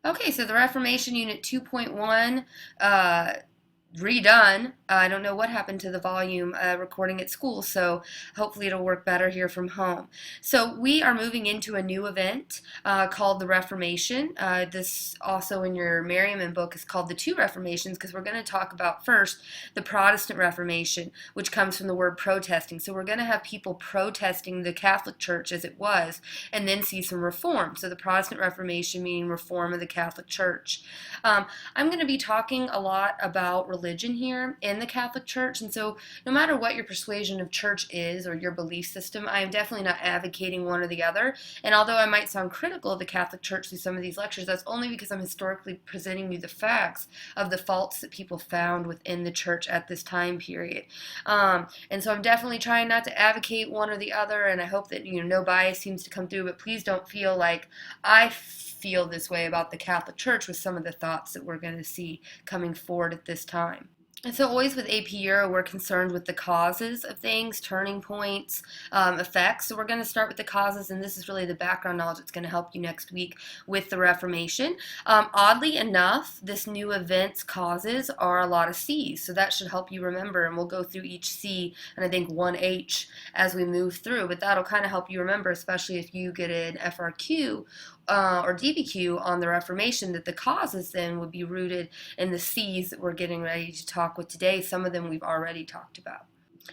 Okay, so the Reformation Unit 2.1 redone. I don't know what happened to the volume recording at school, so hopefully it'll work better here from home. So we are moving into a new event called the Reformation. This also in your Merriam book is called the Two Reformations, because we're going to talk about first the Protestant Reformation, which comes from the word protesting. So we're going to have people protesting the Catholic Church as it was, and then see some reform. So the Protestant Reformation meaning reform of the Catholic Church. I'm going to be talking a lot about religion here in the Catholic Church, and so no matter what your persuasion of church is or your belief system, I am definitely not advocating one or the other. And although I might sound critical of the Catholic Church through some of these lectures, that's only because I'm historically presenting you the facts of the faults that people found within the church at this time period. And so I'm definitely trying not to advocate one or the other, and I hope that no bias seems to come through, but please don't feel like I feel this way about the Catholic Church with some of the thoughts that we're going to see coming forward at this time. And so always with AP Euro, we're concerned with the causes of things, turning points, effects. So we're going to start with the causes, and this is really the background knowledge that's going to help you next week with the Reformation. Oddly enough, this new event's causes are a lot of C's, so that should help you remember, and we'll go through each C and I think one H as we move through, but that'll kind of help you remember, especially if you get an FRQ or DBQ on the Reformation, that the causes then would be rooted in the C's that we're getting ready to talk with today. Some of them we've already talked about.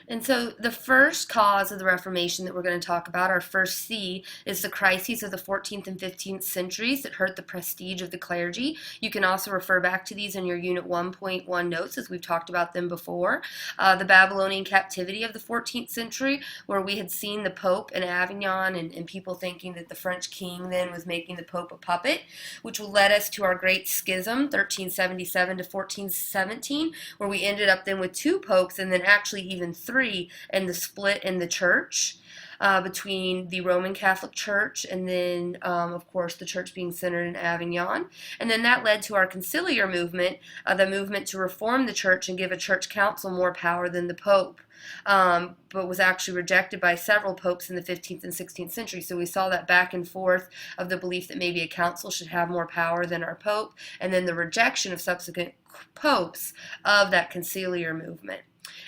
And so the first cause of the Reformation that we're going to talk about, our first C, is the crises of the 14th and 15th centuries that hurt the prestige of the clergy. You can also refer back to these in your Unit 1.1 notes, as we've talked about them before. The Babylonian captivity of the 14th century, where we had seen the Pope in Avignon and people thinking that the French king then was making the Pope a puppet, which led us to our Great Schism, 1377 to 1417, where we ended up then with two popes and then actually even three, and the split in the church between the Roman Catholic Church and then, of course, the church being centered in Avignon. And then that led to our conciliar movement, the movement to reform the church and give a church council more power than the Pope. But was actually rejected by several popes in the 15th and 16th century. So we saw that back and forth of the belief that maybe a council should have more power than our Pope, and then the rejection of subsequent popes of that conciliar movement.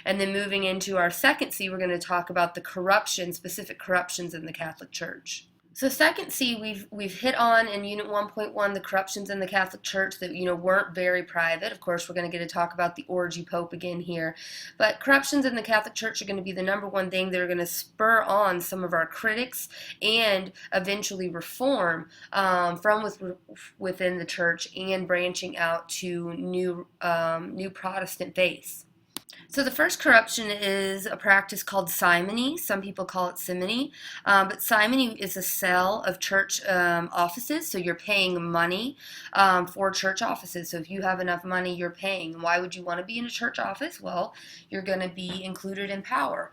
And then moving into our second C, we're going to talk about the corruption, specific corruptions in the Catholic Church. So second C, we've hit on in Unit 1.1 the corruptions in the Catholic Church that weren't very private. Of course, we're going to get to talk about the orgy pope again here. But corruptions in the Catholic Church are going to be the number one thing that are going to spur on some of our critics and eventually reform from within the church and branching out to new Protestant faiths. So the first corruption is a practice called simony. Some people call it simony, but simony is a sale of church offices. So you're paying money for church offices. So if you have enough money, you're paying. Why would you want to be in a church office? Well, you're going to be included in power.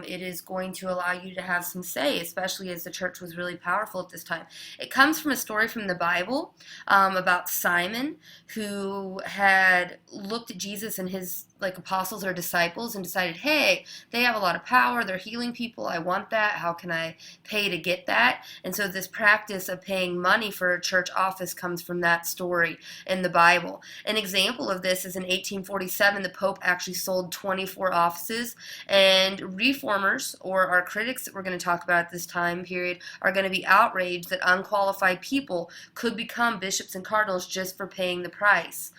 It is going to allow you to have some say, especially as the church was really powerful at this time. It comes from a story from the Bible about Simon, who had looked at Jesus and his apostles or disciples and decided, hey, they have a lot of power, they're healing people, I want that, how can I pay to get that? And so this practice of paying money for a church office comes from that story in the Bible. An example of this is in 1847, the Pope actually sold 24 offices, and reformers, or our critics that we're going to talk about at this time period, are going to be outraged that unqualified people could become bishops and cardinals just for paying the price.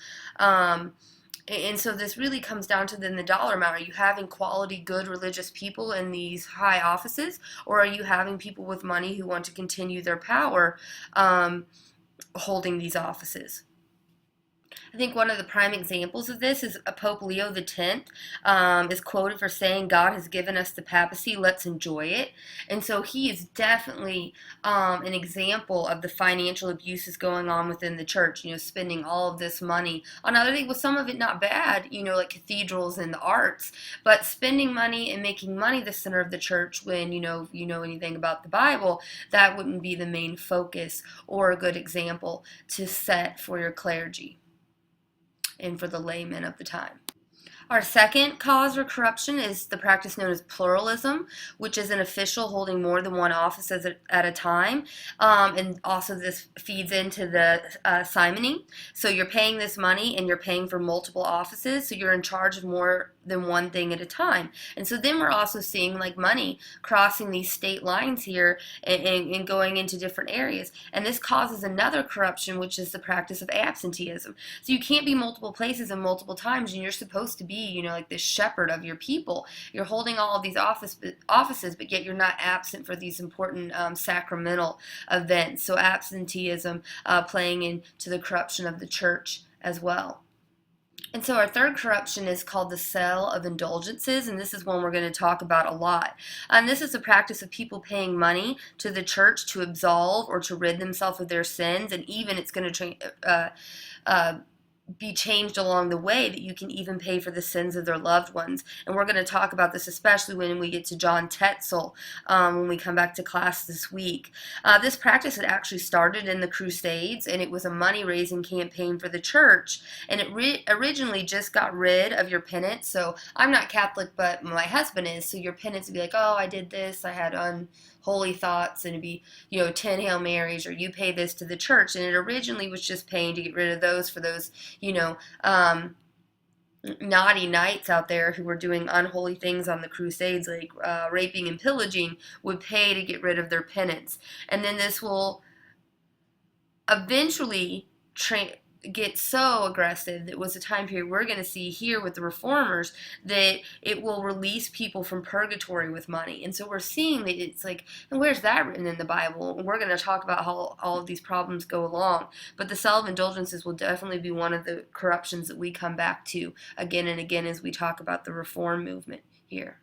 And so this really comes down to then the dollar amount. Are you having quality, good religious people in these high offices, or are you having people with money who want to continue their power holding these offices? I think one of the prime examples of this is Pope Leo X is quoted for saying, God has given us the papacy, let's enjoy it. And so he is definitely an example of the financial abuses going on within the church, spending all of this money on other things, with some of it not bad, like cathedrals and the arts, but spending money and making money the center of the church when, if you know anything about the Bible, that wouldn't be the main focus or a good example to set for your clergy and for the laymen of the time. Our second cause for corruption is the practice known as pluralism, which is an official holding more than one office at a time. And also, this feeds into the simony. So, you're paying this money and you're paying for multiple offices, so you're in charge of more than one thing at a time. And so, then we're also seeing like money crossing these state lines here and going into different areas. And this causes another corruption, which is the practice of absenteeism. So, you can't be multiple places and multiple times, and you're supposed to be, like this shepherd of your people. You're holding all of these offices, but yet you're not absent for these important sacramental events. So absenteeism playing into the corruption of the church as well. And so our third corruption is called the sale of indulgences, and this is one we're going to talk about a lot. And this is the practice of people paying money to the church to absolve or to rid themselves of their sins, and even it's going to be changed along the way that you can even pay for the sins of their loved ones. And we're going to talk about this especially when we get to John Tetzel when we come back to class this week. This practice had actually started in the Crusades, and it was a money-raising campaign for the church. And it originally just got rid of your penance. So I'm not Catholic, but my husband is. So your penance would be like, oh, I did this, I had unholy thoughts, and it'd be 10 Hail Marys, or you pay this to the church. And it originally was just paying to get rid of those for those naughty knights out there who were doing unholy things on the Crusades, like raping and pillaging, would pay to get rid of their penance. And then this will eventually get so aggressive. It was a time period we're going to see here with the reformers that it will release people from purgatory with money. And so we're seeing that it's like, and where's that written in the Bible? And we're going to talk about how all of these problems go along. But the sale of indulgences will definitely be one of the corruptions that we come back to again and again as we talk about the reform movement here.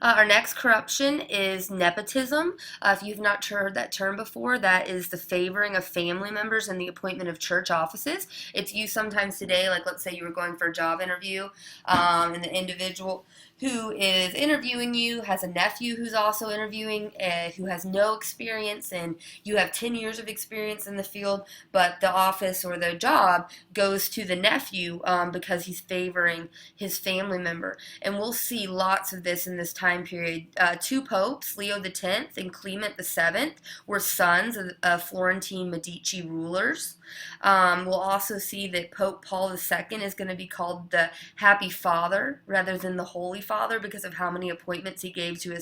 Our next corruption is nepotism. If you've not heard that term before, that is the favoring of family members and the appointment of church offices. It's used sometimes today, like let's say you were going for a job interview, and the individual who is interviewing you has a nephew who's also interviewing, who has no experience, and you have 10 years of experience in the field, but the office or the job goes to the nephew because he's favoring his family member. And we'll see lots of this in this time period. Two popes, Leo X and Clement VII, were sons of Florentine Medici rulers. We'll also see that Pope Paul II is going to be called the Happy Father rather than the Holy Father because of how many appointments he gave to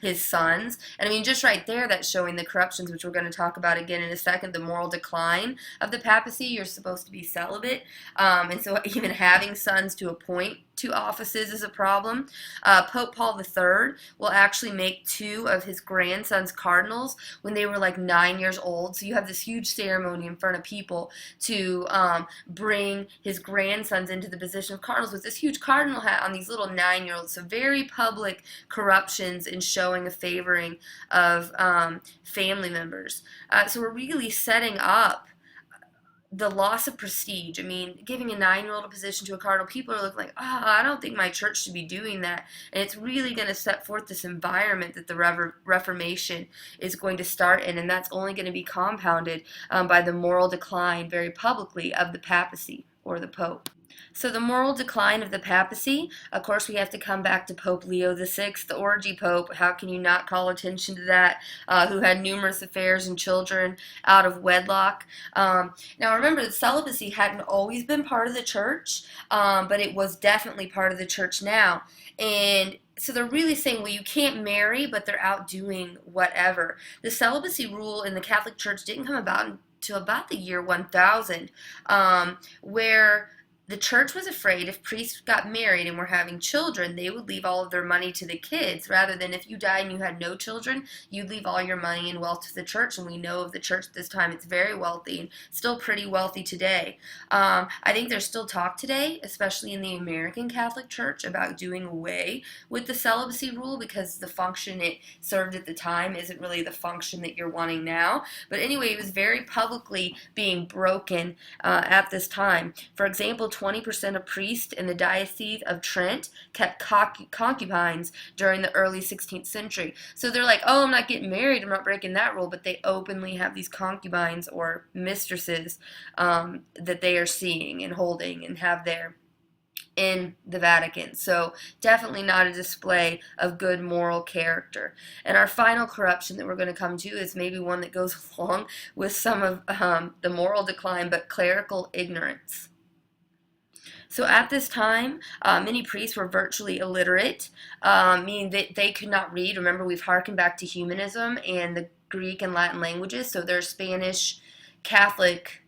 his sons. And I mean, just right there, that's showing the corruptions, which we're going to talk about again in a second, the moral decline of the papacy. You're supposed to be celibate, and so even having sons to appoint to offices is a problem. Pope Paul III will actually make two of his grandsons cardinals when they were like 9 years old. So you have this huge ceremony in front of people to bring his grandsons into the position of cardinals with this huge cardinal hat on these little 9-year-olds. So very public corruptions in showing a favoring of family members. So we're really setting up the loss of prestige. I mean, giving a 9-year-old a position to a cardinal, people are looking like, I don't think my church should be doing that. And it's really going to set forth this environment that the Reformation is going to start in, and that's only going to be compounded by the moral decline very publicly of the papacy or the Pope. So the moral decline of the papacy, of course, we have to come back to Pope Leo VI, the orgy pope. How can you not call attention to that? Who had numerous affairs and children out of wedlock. Now remember, the celibacy hadn't always been part of the church, but it was definitely part of the church now. And so they're really saying, well, you can't marry, but they're out doing whatever. The celibacy rule in the Catholic Church didn't come about until about the year 1000, where the church was afraid if priests got married and were having children, they would leave all of their money to the kids, rather than if you died and you had no children, you'd leave all your money and wealth to the church. And we know of the church at this time, it's very wealthy and still pretty wealthy today. I think there's still talk today, especially in the American Catholic Church, about doing away with the celibacy rule because the function it served at the time isn't really the function that you're wanting now. But anyway, it was very publicly being broken at this time. For example, 20% of priests in the Diocese of Trent kept concubines during the early 16th century. So they're like, oh, I'm not getting married, I'm not breaking that rule, but they openly have these concubines or mistresses that they are seeing and holding and have there. in the Vatican. So definitely not a display of good moral character. And our final corruption that we're going to come to is maybe one that goes along with some of the moral decline, but clerical ignorance. So at this time, many priests were virtually illiterate, meaning that they could not read. Remember, we've harkened back to humanism and the Greek and Latin languages, so their Spanish Catholic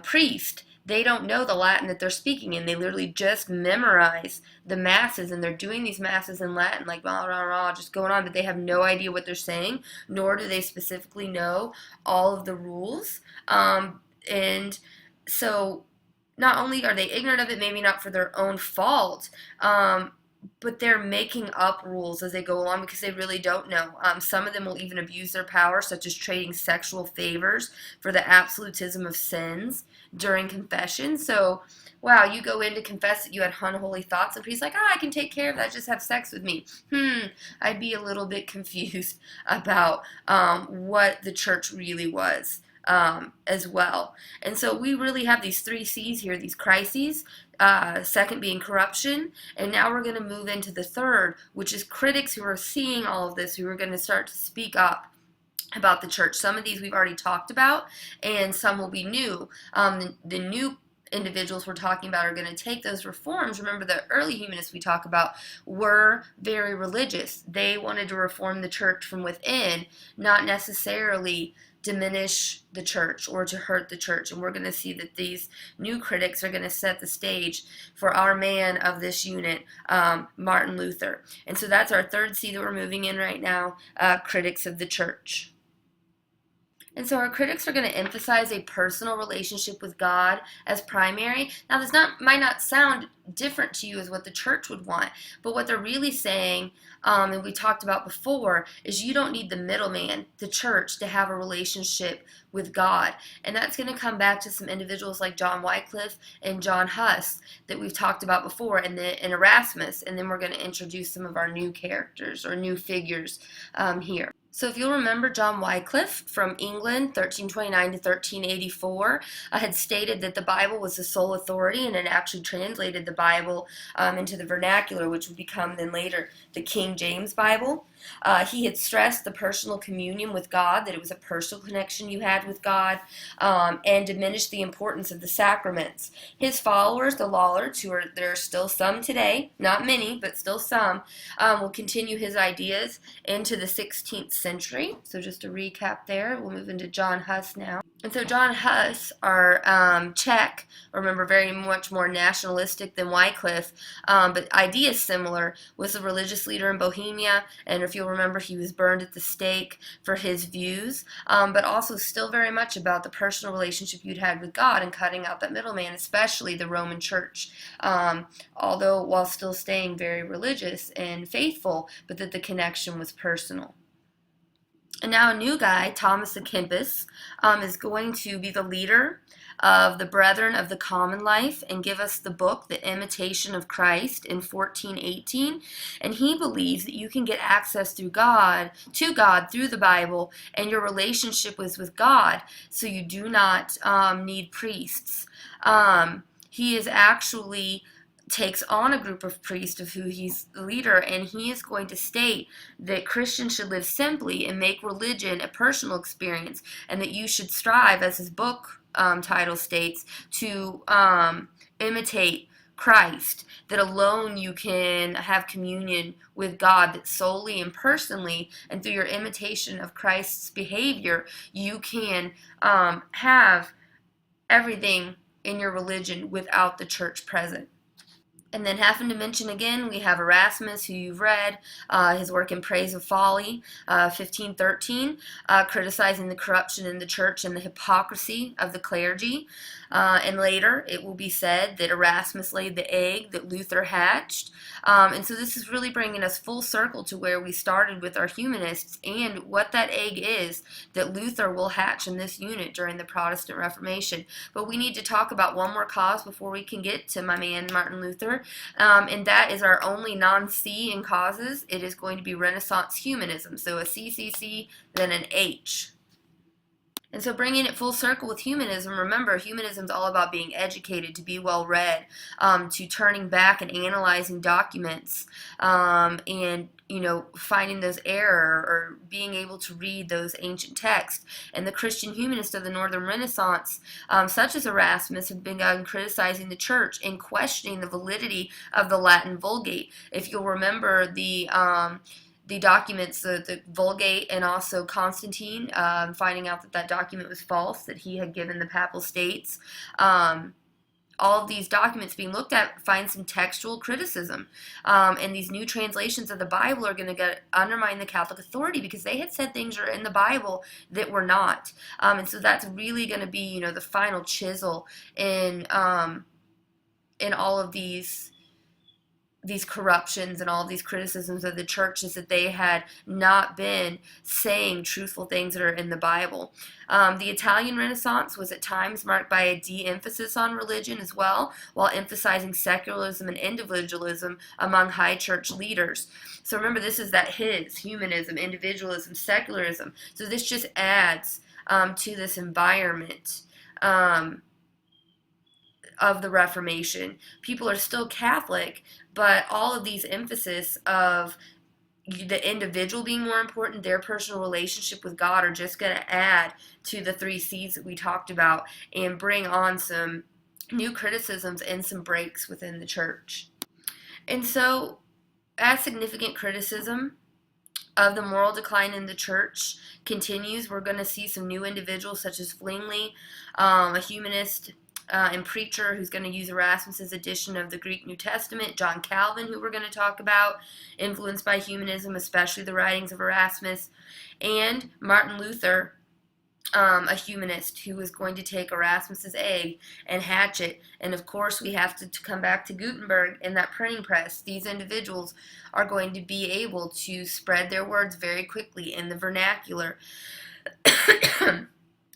priest, they don't know the Latin that they're speaking in. They literally just memorize the masses, and they're doing these masses in Latin, like blah, blah, blah, just going on, but they have no idea what they're saying, nor do they specifically know all of the rules. And so not only are they ignorant of it, maybe not for their own fault, but they're making up rules as they go along because they really don't know. Some of them will even abuse their power, such as trading sexual favors for the absolutism of sins during confession. So, wow, you go in to confess that you had unholy thoughts, and priest's like, I can take care of that, just have sex with me. I'd be a little bit confused about what the church really was. As well. And so we really have these three C's here, these crises, second being corruption, and now we're going to move into the third, which is critics who are seeing all of this, who are going to start to speak up about the church. Some of these we've already talked about, and some will be new. The new individuals we're talking about are going to take those reforms. Remember, the early humanists we talk about were very religious. They wanted to reform the church from within, not necessarily diminish the church or to hurt the church. And we're going to see that these new critics are going to set the stage for our man of this unit, Martin Luther. And so that's our third C that we're moving in right now, critics of the church. And so our critics are going to emphasize a personal relationship with God as primary. Now, this might not sound different to you as what the church would want, but what they're really saying, and we talked about before, is you don't need the middleman, the church, to have a relationship with God. And that's going to come back to some individuals like John Wycliffe and John Huss that we've talked about before, and Erasmus, and then we're going to introduce some of our new characters or new figures here. So if you'll remember, John Wycliffe from England, 1329 to 1384, had stated that the Bible was the sole authority, and had actually translated the Bible into the vernacular, which would become then later the King James Bible. He had stressed the personal communion with God, that it was a personal connection you had with God, and diminished the importance of the sacraments. His followers, the Lollards, there are still some today, not many, but still some, will continue his ideas into the 16th century. So just to recap there, we'll move into John Huss now. And so John Huss, our Czech, remember, very much more nationalistic than Wycliffe, but ideas similar, was a religious leader in Bohemia, and if you'll remember, he was burned at the stake for his views, but also still very much about the personal relationship you'd had with God and cutting out that middleman, especially the Roman Church, although while still staying very religious and faithful, but that the connection was personal. And now a new guy, Thomas à Kempis, is going to be the leader of the Brethren of the Common Life and give us the book, The Imitation of Christ, in 1418. And he believes that you can get access to God through the Bible, and your relationship is with God, so you do not need priests. He is actually takes on a group of priests of who he's the leader, and he is going to state that Christians should live simply and make religion a personal experience, and that you should strive, as his book title states, to imitate Christ, that alone you can have communion with God, that solely and personally and through your imitation of Christ's behavior you can have everything in your religion without the church present. And then having to mention again, we have Erasmus, who you've read, his work in Praise of Folly, 1513, criticizing the corruption in the church and the hypocrisy of the clergy. And later, it will be said that Erasmus laid the egg that Luther hatched. And so this is really bringing us full circle to where we started with our humanists, and what that egg is that Luther will hatch in this unit during the Protestant Reformation. But we need to talk about one more cause before we can get to my man Martin Luther. And that is our only non-C in causes. It is going to be Renaissance humanism. So a CCC, then an H. And so bringing it full circle with humanism, remember, humanism is all about being educated, to be well read, to turning back and analyzing documents, and finding those error or being able to read those ancient texts. And the Christian humanists of the Northern Renaissance, such as Erasmus, have begun criticizing the church and questioning the validity of the Latin Vulgate. If you'll remember the documents, the Vulgate, and also Constantine, finding out that that document was false, that he had given the Papal States. All of these documents being looked at find some textual criticism. And these new translations of the Bible are going to undermine the Catholic authority because they had said things are in the Bible that were not. And so that's really going to be, the final chisel in all of these corruptions and all of these criticisms of the church, is that they had not been saying truthful things that are in the Bible. The Italian Renaissance was at times marked by a de-emphasis on religion as well, while emphasizing secularism and individualism among high church leaders. So remember, this is that humanism, individualism, secularism. So this just adds to this environment of the Reformation. People are still Catholic, but all of these emphasis of the individual being more important, their personal relationship with God, are just going to add to the 3 C's that we talked about and bring on some new criticisms and some breaks within the church. And so, as significant criticism of the moral decline in the church continues, we're going to see some new individuals such as Zwingli, a humanist and preacher who's going to use Erasmus's edition of the Greek New Testament, John Calvin, who we're going to talk about, influenced by humanism, especially the writings of Erasmus, and Martin Luther, a humanist who was going to take Erasmus's egg and hatch it. And of course, we have to come back to Gutenberg and that printing press. These individuals are going to be able to spread their words very quickly in the vernacular.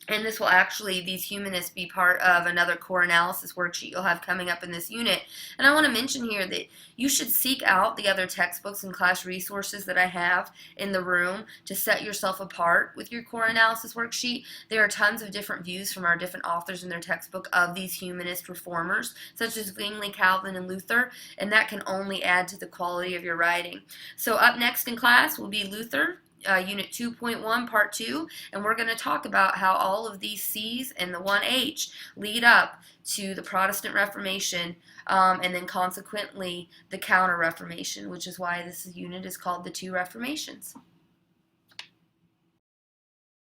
And this will actually, these humanists, be part of another core analysis worksheet you'll have coming up in this unit. And I want to mention here that you should seek out the other textbooks and class resources that I have in the room to set yourself apart with your core analysis worksheet. There are tons of different views from our different authors in their textbook of these humanist reformers, such as Zwingli, Calvin, and Luther, and that can only add to the quality of your writing. So up next in class will be Luther, Unit 2.1, Part 2, and we're going to talk about how all of these C's and the 1H lead up to the Protestant Reformation, and then consequently the Counter-Reformation, which is why this unit is called the 2 Reformations.